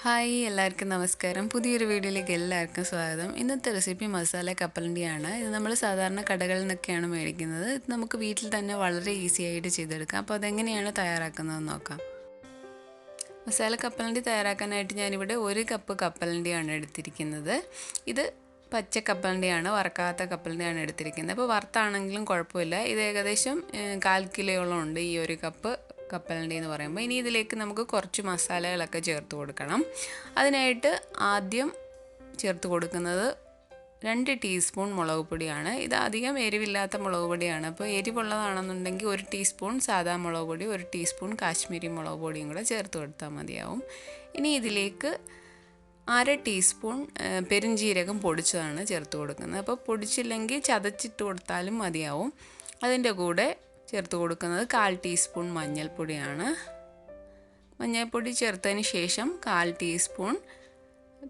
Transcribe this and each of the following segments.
Hi എല്ലാവർക്കും നമസ്കാരം. പുതിയൊരു വീഡിയോയിലേക്ക് എല്ലാവർക്കും സ്വാഗതം. ഇന്നത്തെ റെസിപ്പി മസാല കപ്പലണ്ടിയാണ്. ഇത് നമ്മൾ സാധാരണ കടകളിൽ നിന്നൊക്കെയാണ് മേടിക്കുന്നത്. ഇത് നമുക്ക് വീട്ടിൽ തന്നെ വളരെ ഈസി ആയിട്ട് ചെയ്തെടുക്കാം. അപ്പോൾ അതെങ്ങനെയാണ് തയ്യാറാക്കുന്നതെന്ന് നോക്കാം. മസാല കപ്പലണ്ടി തയ്യാറാക്കാനായിട്ട് ഞാനിവിടെ 1 കപ്പ് കപ്പലണ്ടിയാണ് എടുത്തിരിക്കുന്നത്. ഇത് പച്ച കപ്പലണ്ടിയാണ്, വറക്കാത്ത കപ്പലണ്ടിയാണ് എടുത്തിരിക്കുന്നത്. അപ്പോൾ വറുത്താണെങ്കിലും കുഴപ്പമില്ല. ഇത് ഏകദേശം 1/4 കിലോയോളം ഉണ്ട് ഈ 1 കപ്പ് കപ്പലണ്ടി എന്ന് പറയുമ്പോൾ. ഇനി ഇതിലേക്ക് നമുക്ക് കുറച്ച് മസാലകളൊക്കെ ചേർത്ത് കൊടുക്കണം. അതിനായിട്ട് ആദ്യം ചേർത്ത് കൊടുക്കുന്നത് 2 ടീസ്പൂൺ മുളക് പൊടിയാണ്. ഇത് അധികം എരിവില്ലാത്ത മുളക് പൊടിയാണ്. അപ്പോൾ എരിവുള്ളതാണെന്നുണ്ടെങ്കിൽ 1 ടീസ്പൂൺ സാദാ മുളക് പൊടി, 1 ടീസ്പൂൺ കാശ്മീരി മുളക് പൊടിയും കൂടെ ചേർത്ത് കൊടുത്താൽ മതിയാവും. ഇനി ഇതിലേക്ക് 1/2 ടീസ്പൂൺ പെരുംജീരകം പൊടിച്ചതാണ് ചേർത്ത് കൊടുക്കുന്നത്. അപ്പോൾ പൊടിച്ചില്ലെങ്കിൽ ചതച്ചിട്ട് കൊടുത്താലും മതിയാവും. അതിൻ്റെ കൂടെ ചേർത്ത് കൊടുക്കുന്നത് 1/4 ടീസ്പൂൺ മഞ്ഞൾപ്പൊടിയാണ്. മഞ്ഞൾപ്പൊടി ചേർത്തതിന് ശേഷം 1/4 ടീസ്പൂൺ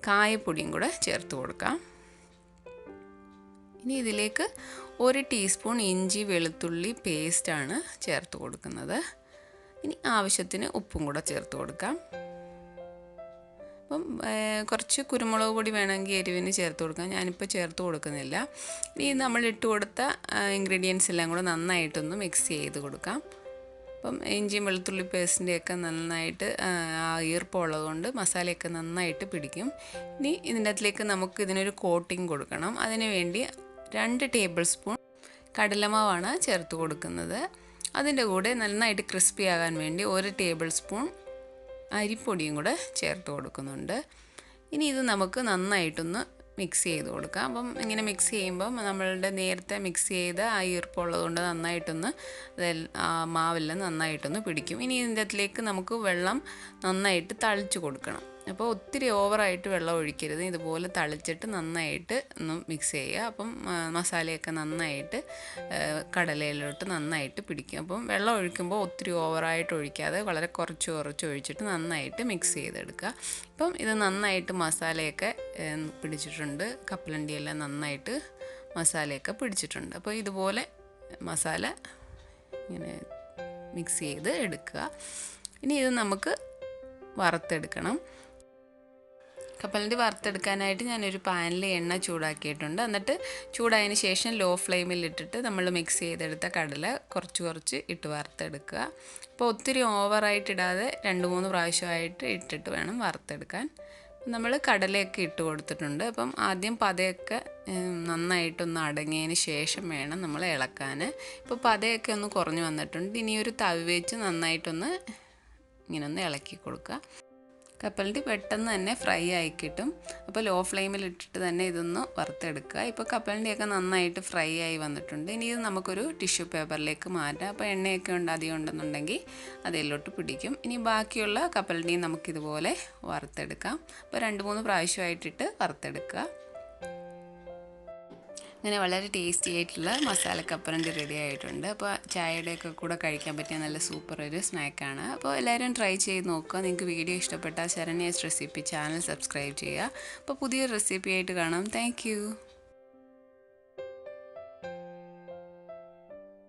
കായപ്പൊടിയും കൂടെ ചേർത്ത് കൊടുക്കാം. ഇനി ഇതിലേക്ക് 1 ടീസ്പൂൺ ഇഞ്ചി വെളുത്തുള്ളി പേസ്റ്റാണ് ചേർത്ത് കൊടുക്കുന്നത്. ഇനി ആവശ്യത്തിന് ഉപ്പും കൂടെ ചേർത്ത് കൊടുക്കാം. അപ്പം കുറച്ച് കുരുമുളക് പൊടി വേണമെങ്കിൽ എരിവിന് ചേർത്ത് കൊടുക്കാം. ഞാനിപ്പോൾ ചേർത്ത് കൊടുക്കുന്നില്ല. ഇനി നമ്മൾ ഇട്ട് കൊടുത്ത ഇൻഗ്രീഡിയൻസ് എല്ലാം കൂടെ നന്നായിട്ടൊന്ന് മിക്സ് ചെയ്ത് കൊടുക്കാം. അപ്പം ഇഞ്ചിയും വെളുത്തുള്ളി പേസ്റ്റിൻ്റെയൊക്കെ നന്നായിട്ട് ഈർപ്പമുള്ളത് കൊണ്ട് മസാലയൊക്കെ നന്നായിട്ട് പിടിക്കും. ഇനി ഇതിൻ്റെ അകത്തിലേക്ക് നമുക്ക് ഇതിനൊരു കോട്ടിങ് കൊടുക്കണം. അതിന് വേണ്ടി 2 ടേബിൾ സ്പൂൺ കടലമാവാണ് ചേർത്ത് കൊടുക്കുന്നത്. അതിൻ്റെ കൂടെ നന്നായിട്ട് ക്രിസ്പി ആകാൻ വേണ്ടി 1 ടേബിൾ സ്പൂൺ അരിപ്പൊടിയും കൂടെ ചേർത്ത് കൊടുക്കുന്നുണ്ട്. ഇനി ഇത് നമുക്ക് നന്നായിട്ടൊന്ന് മിക്സ് ചെയ്ത് കൊടുക്കാം. അപ്പം ഇങ്ങനെ മിക്സ് ചെയ്യുമ്പം നമ്മളുടെ നേരത്തെ മിക്സ് ചെയ്ത ആ ഈർപ്പമുള്ളത് കൊണ്ട് നന്നായിട്ടൊന്ന് മാവെല്ലാം നന്നായിട്ടൊന്ന് പിടിക്കും. ഇനി ഇതിൻ്റെ അകത്തിലേക്ക് നമുക്ക് വെള്ളം നന്നായിട്ട് തളിച്ച് കൊടുക്കണം. അപ്പോൾ ഒത്തിരി ഓവറായിട്ട് വെള്ളം ഒഴിക്കരുത്. ഇതുപോലെ തളിച്ചിട്ട് നന്നായിട്ട് ഒന്ന് മിക്സ് ചെയ്യുക. അപ്പം മസാലയൊക്കെ നന്നായിട്ട് കടലയിലോട്ട് നന്നായിട്ട് പിടിക്കും. അപ്പം വെള്ളം ഒഴിക്കുമ്പോൾ ഒത്തിരി ഓവറായിട്ട് ഒഴിക്കാതെ വളരെ കുറച്ച് ഒഴിച്ചിട്ട് നന്നായിട്ട് മിക്സ് ചെയ്തെടുക്കുക. അപ്പം ഇത് നന്നായിട്ട് മസാലയൊക്കെ പിടിച്ചിട്ടുണ്ട്. കപ്പലണ്ടിയെല്ലാം നന്നായിട്ട് മസാലയൊക്കെ പിടിച്ചിട്ടുണ്ട്. അപ്പോൾ ഇതുപോലെ മസാല ഇങ്ങനെ മിക്സ് ചെയ്ത് എടുക്കുക. ഇനി ഇത് നമുക്ക് വറുത്തെടുക്കണം. കപ്പലണ്ടി വറുത്തെടുക്കാനായിട്ട് ഞാനൊരു പാനിൽ എണ്ണ ചൂടാക്കിയിട്ടുണ്ട്. എന്നിട്ട് ചൂടായതിന് ശേഷം ലോ ഫ്ലെയിമിൽ ഇട്ടിട്ട് നമ്മൾ മിക്സ് ചെയ്തെടുത്ത കടല കുറച്ച് ഇട്ട് വറുത്തെടുക്കുക. അപ്പോൾ ഒത്തിരി ഓവറായിട്ട് ഇടാതെ 2-3 പ്രാവശ്യമായിട്ട് ഇട്ടിട്ട് വേണം വറുത്തെടുക്കാൻ. നമ്മൾ കടലയൊക്കെ ഇട്ട് കൊടുത്തിട്ടുണ്ട്. അപ്പം ആദ്യം പതയൊക്കെ നന്നായിട്ടൊന്ന് അടങ്ങിയതിന് ശേഷം വേണം നമ്മൾ ഇളക്കാൻ. ഇപ്പോൾ പതയൊക്കെ ഒന്ന് കുറഞ്ഞു വന്നിട്ടുണ്ട്. ഇനി ഒരു തവി വെച്ച് നന്നായിട്ടൊന്ന് ഇങ്ങനൊന്ന് ഇളക്കി കൊടുക്കുക. കപ്പലണ്ടി പെട്ടെന്ന് തന്നെ ഫ്രൈ ആയി കിട്ടും. അപ്പോൾ ലോ ഫ്ലെയിമിൽ ഇട്ടിട്ട് തന്നെ ഇതൊന്ന് വറുത്തെടുക്കുക. ഇപ്പോൾ കപ്പലണ്ടിയൊക്കെ നന്നായിട്ട് ഫ്രൈ ആയി വന്നിട്ടുണ്ട്. ഇനി ഇത് നമുക്കൊരു ടിഷ്യൂ പേപ്പറിലേക്ക് മാറ്റാം. അപ്പോൾ എണ്ണയൊക്കെ അധികം ഉണ്ടെന്നുണ്ടെങ്കിൽ അതിലോട്ട് പിടിക്കും. ഇനി ബാക്കിയുള്ള കപ്പലണ്ടിയും നമുക്കിതുപോലെ വറുത്തെടുക്കാം. അപ്പോൾ 2-3 പ്രാവശ്യമായിട്ടിട്ട് വറുത്തെടുക്കുക. അങ്ങനെ വളരെ ടേസ്റ്റി ആയിട്ടുള്ള മസാല കപ്പലണ്ടി റെഡി ആയിട്ടുണ്ട്. അപ്പോൾ ചായയുടെയൊക്കെ കൂടെ കഴിക്കാൻ പറ്റിയ നല്ല സൂപ്പർ ഒരു സ്നാക്കാണ്. അപ്പോൾ എല്ലാവരും ട്രൈ ചെയ്ത് നോക്കുക. നിങ്ങൾക്ക് വീഡിയോ ഇഷ്ടപ്പെട്ടാൽ ശരണ്യാസ് റെസിപ്പി ചാനൽ സബ്സ്ക്രൈബ് ചെയ്യുക. അപ്പോൾ പുതിയൊരു റെസിപ്പി ആയിട്ട് കാണാം. താങ്ക്